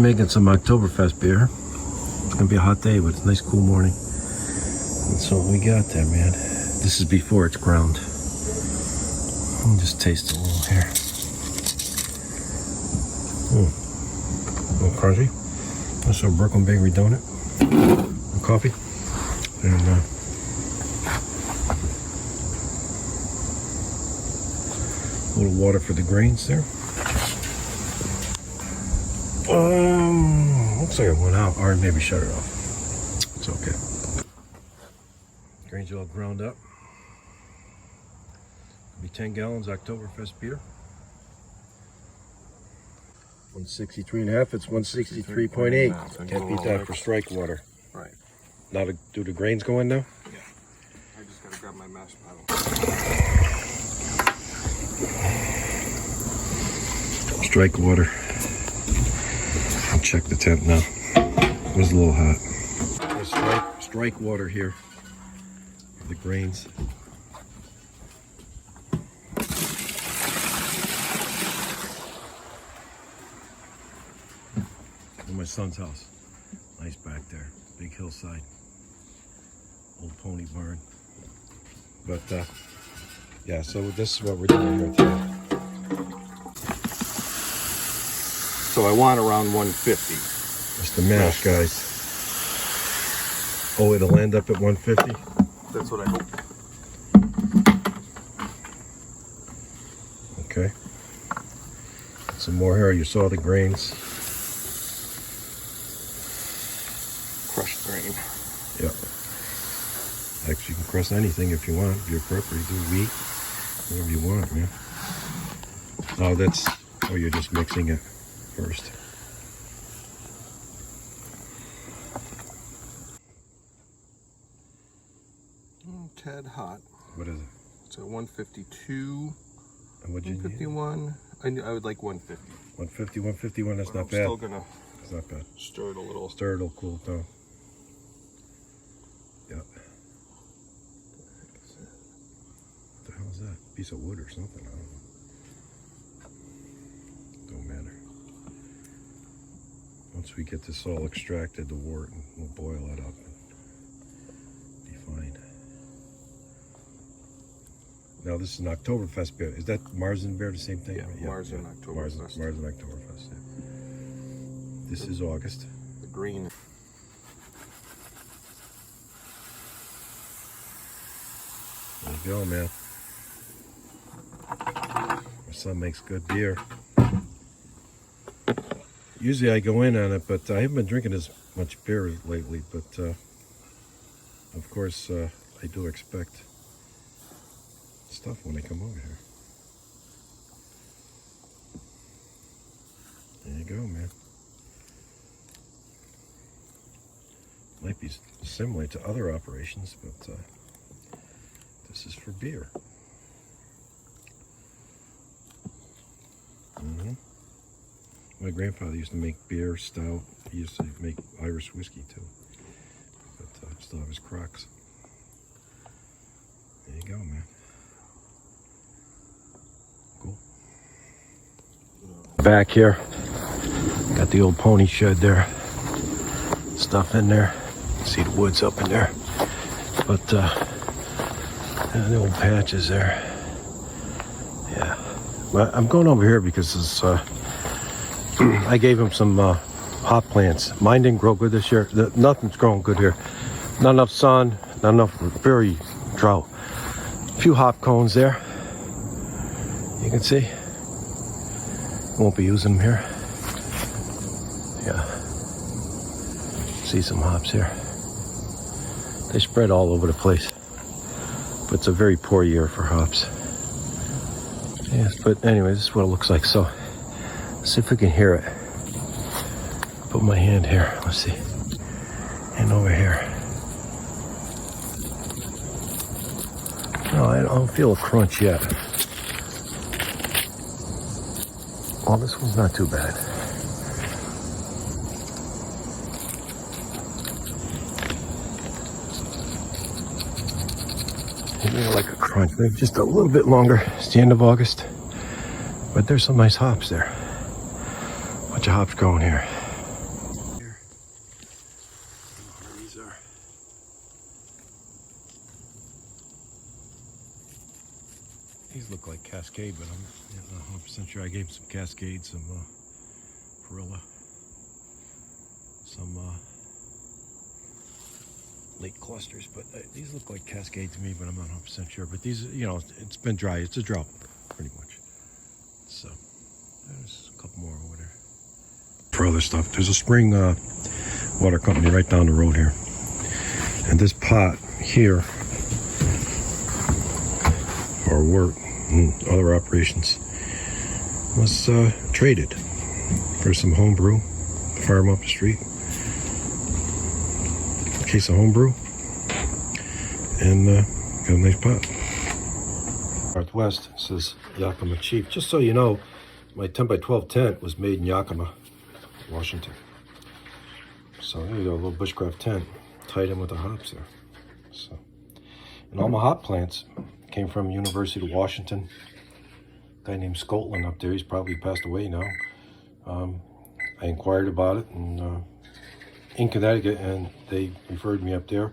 I'm making some Oktoberfest beer. It's gonna be a hot day, but it's a nice cool morning. That's what we got there, man. This is before it's ground. I'll just taste a little here. A little crunchy. Also a Brooklyn Bakery donut. And coffee. And a little water for the grains there. Looks like it went out, or maybe shut it off. It's okay. Grains all ground up. It'll be 10 gallons Oktoberfest beer. 163.5. It's 163.8. Can't beat that for strike water. Right. Now, do the grains go in now? Yeah. I just gotta grab my mash paddle. Strike water. I'll check the temp now. It was a little hot. Strike water here for the grains. In my son's house. Nice back there. Big hillside. Old pony barn. But yeah, so this is what we're doing here today. So I want around 150. That's the mash, guys. Oh, it'll end up at 150? That's what I hope. Okay. Some more here. You saw the grains. Crushed grain. Yep. Actually, you can crush anything if you want. If you're prepper, you do wheat, whatever you want, man. Oh, that's. Oh, you're just mixing it first. Tad hot. What is it? It's a 152. And what'd you need? 151. I would like 150. 150, 151. That's not I'm bad. still gonna. It's not bad. Stir it a little. Stir it, it'll cool it down. Yep. What the hell is that? Piece of wood or something? I don't know. Don't matter. Once we get this all extracted, the wort, we'll boil it up and be fine. Now this is an Oktoberfest beer. Is that Marzen beer the same thing? Yeah, right? Marzen Oktoberfest. Marzen Oktoberfest. Yeah. This is August. The green. There you go, man. My son makes good beer. Usually I go in on it, but I haven't been drinking as much beer lately. But of course, I do expect stuff when they come over here. There you go, man. Might be similar to other operations, but this is for beer. My grandfather used to make beer, stout. He used to make Irish whiskey too. But still have his crocks. There you go, man. Cool. Back here, got the old pony shed there. Stuff in there. See the woods up in there. But the old patches there. Yeah. But I'm going over here because it's I gave him some hop plants. Mine didn't grow good this year. Nothing's growing good here. Not enough sun, not enough, very drought. A few hop cones there. You can see. Won't be using them here. Yeah. See some hops here. They spread all over the place. But it's a very poor year for hops. Yes, but anyway, this is what it looks like. So, let's see if we can hear it. Put my hand here. Let's see. And over here. No, I don't feel a crunch yet. Oh, this one's not too bad. Maybe like a crunch. Maybe just a little bit longer. It's the end of August. But there's some nice hops there. Bunch of hops growing here. Cascade, but I'm not 100% sure. I gave him some Cascade, some Perilla, some late clusters, but these look like Cascade to me, but I'm not 100% sure. But these, you know, it's been dry. It's a drought, pretty much. So there's a couple more over there. For other stuff, there's a spring water company right down the road here, and this pot here for work and other operations was traded for some homebrew. Farm up the street, a case of homebrew, and got a nice pot. Northwest says Yakima Chief. Just so you know, my 10 by 12 tent was made in Yakima, Washington. So there you go, a little bushcraft tent tied in with the hops there. So, and all my hop plants came from University of Washington. A guy named Scotland up there, he's probably passed away now. I inquired about it in Connecticut, and they referred me up there,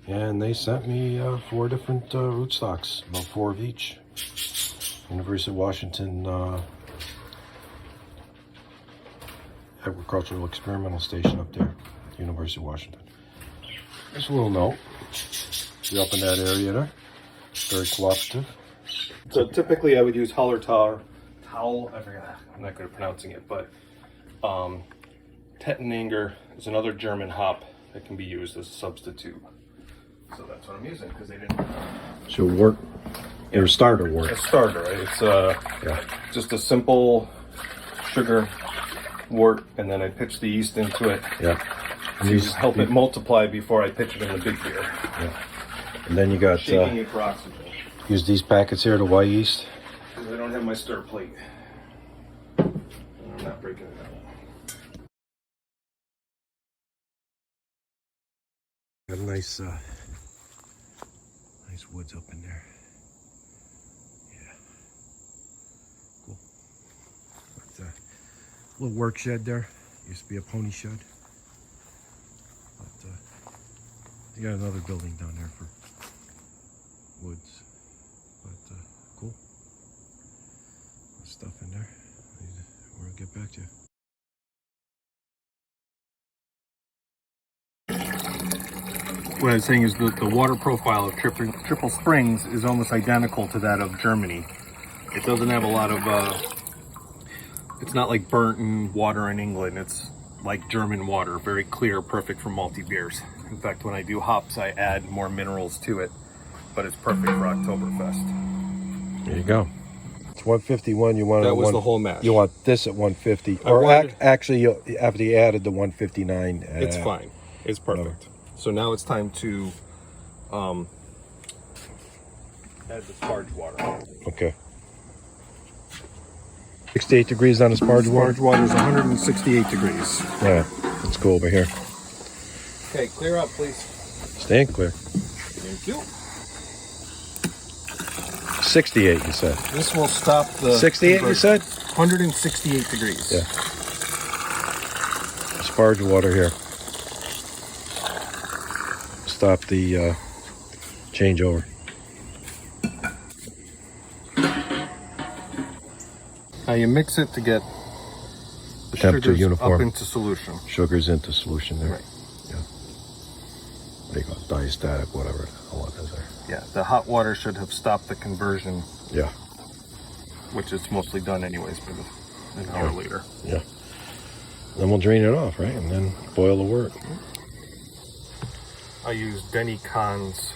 and they sent me 4 different rootstocks, about 4 of each. University of Washington Agricultural Experimental Station up there, University of Washington. Just a little note. You're up in that area there. Very cooperative. So typically I would use Hallertau. I forgot. I'm not good at pronouncing it, but Tetteninger is another German hop that can be used as a substitute. So that's what I'm using because they didn't. So wort, or starter wort. A starter, right? It's just a simple sugar wort, and then I pitch the yeast into it. Yeah. To help it multiply before I pitch it in the big beer. Yeah. And then you got shaking it for oxygen. Use these packets here to Y yeast. Because I don't have my stir plate. I'm not breaking it out. Got a nice woods up in there. Yeah. Cool. But, little work shed there. Used to be a pony shed. But you got another building down there for woods. But cool. Stuff in there. We'll get back to you. What I was saying is that the water profile of Triple Springs is almost identical to that of Germany. It doesn't have a lot of, it's not like burnt water in England. It's like German water, very clear, perfect for malty beers. In fact, when I do hops, I add more minerals to it, but it's perfect for Oktoberfest. There you go. It's 151. You want that was the whole mash. You want this at 150, or actually, after you added the 159. It's fine. It's perfect. So now it's time to add the sparge water. Okay. 68 degrees on the sparge water? Sparge water is 168 degrees. Yeah, let's go over here. Okay, clear up, please. Staying clear. Thank you. 68, you said? This will stop the... 68, you said? 168 degrees. Yeah. Sparge water here. Stop the changeover. Now you mix it to get the temperature sugars uniform. Up into solution. Sugars into solution there. Right. Yeah. What do you call it? Diastatic, whatever it is there. Yeah, the hot water should have stopped the conversion. Yeah. Which is mostly done anyways for an hour later. Yeah. Then we'll drain it off, right? And then boil the wort. I use Denny Kahn's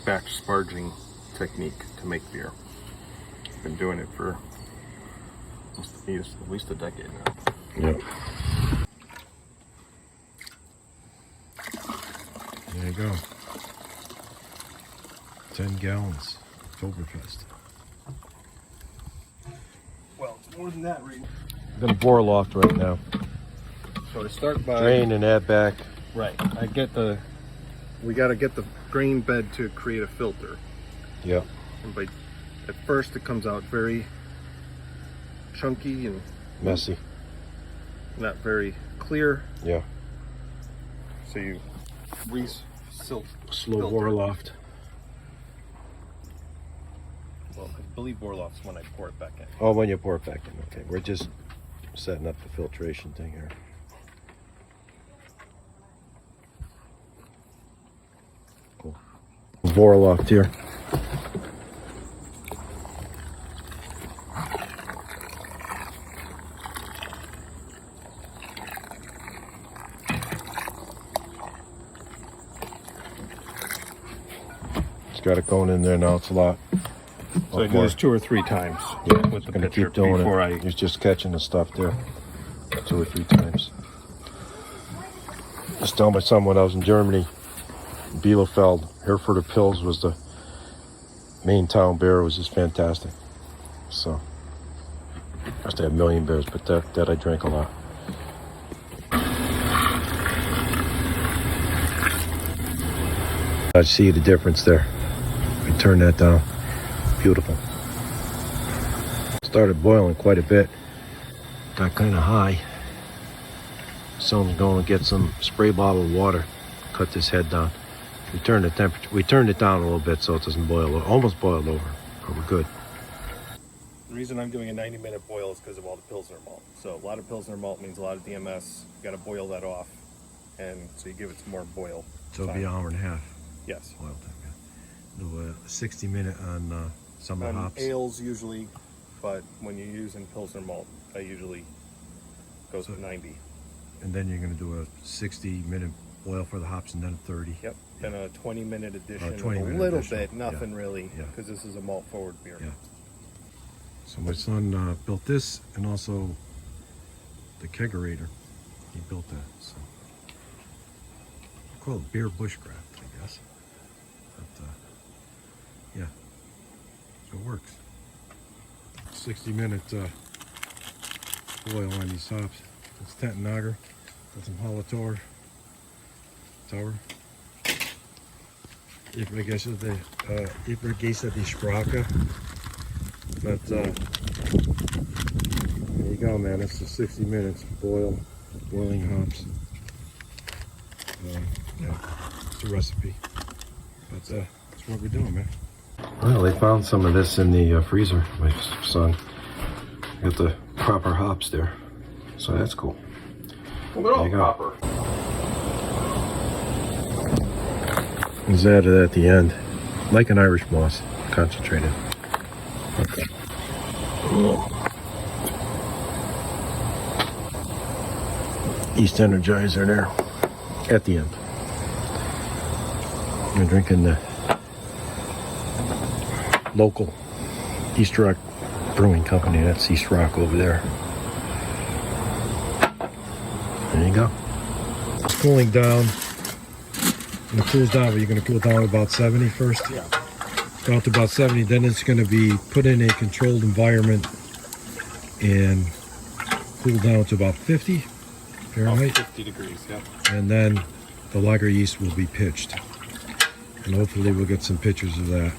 batch sparging technique to make beer. I've been doing it for at least a decade now. Yep. There you go. 10 gallons. Oktoberfest. Well, it's more than that, right? I'm gonna bore loft right now. So to start by drain and add back. Right. We got to get the grain bed to create a filter. Yeah. And at first it comes out very chunky and messy. Not very clear. Yeah. So you slow bore loft. Well, believe Borloff's when I pour it back in. Oh, when you pour it back in. Okay, we're just setting up the filtration thing here. Cool. Vorloff here. It's got it going in there now. It's a lot. So I do this 2 or 3 times. Yeah, with the gonna pitcher keep doing before it. He's just catching the stuff there 2 or 3 times. I was telling my son when I was in Germany, Bielefeld, Herforder Pils was the main town beer. It was just fantastic. So, I used to have a million beers, but that I drank a lot. I see the difference there. We turn that down. Beautiful. Started boiling quite a bit. Got kind of high. So I'm going to get some spray bottle of water. Cut this head down. We turned the temperature. We turned it down a little bit so it doesn't boil. Almost boiled over, but we're good. The reason I'm doing a 90-minute boil is because of all the Pilsner malt. So a lot of Pilsner malt means a lot of DMS. You got to boil that off, and so you give it some more boil. So it'll be an hour and a half. Yes. Boil time. Do a 60-minute on summer On hops. ales usually, but when you're using Pilsner malt, I usually go to 90. And then you're going to do a 60-minute boil for the hops and then a 30. Yep. Then a 20-minute addition, 20-minute a little addition. bit, nothing Yeah. really, Yeah. because this is a malt forward beer. Yeah. So my son built this and also the kegerator. He built that. So call it beer bushcraft, I guess. But yeah, so it works. 60-minute boil on these hops. It's Tentenager. Got some Hallertauer. Tower. Ich vergesse die Sprache. But there you go, man. It's the 60 minutes boiling hops. Yeah, it's a recipe. But that's what we're doing, man. Well, they found some of this in the freezer. My son got the proper hops there, so that's cool. Well, there you go. It's added at the end, like an Irish moss, concentrated. Okay. East Energizer there at the end. We're drinking the local East Rock Brewing Company. That's East Rock over there. There you go. It's cooling down. When it cools down, you're going to cool down about 70 first. Yeah. Down to about 70, then it's going to be put in a controlled environment and cool down to about 50 Fahrenheit. 50 degrees, yeah. And then the lager yeast will be pitched. And hopefully we'll get some pictures of that.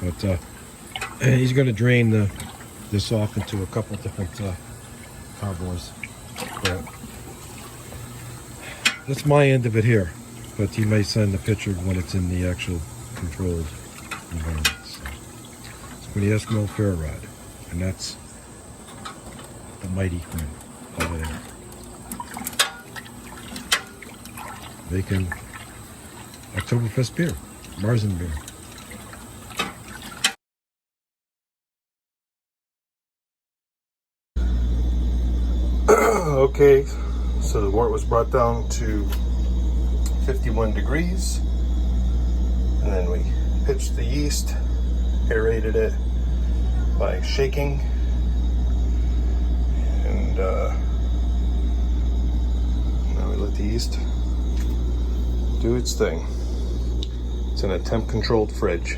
But he's going to drain this off into a couple different carboys. But that's my end of it here. But he may send a picture when it's in the actual controlled environment. So it's for the Eskimo Fair Rod. And that's the mighty friend over there. Making Oktoberfest beer, Marzen beer. Okay, so the wort was brought down to 51 degrees, and then we pitched the yeast, aerated it by shaking, and now we let the yeast do its thing. It's in a temp controlled fridge.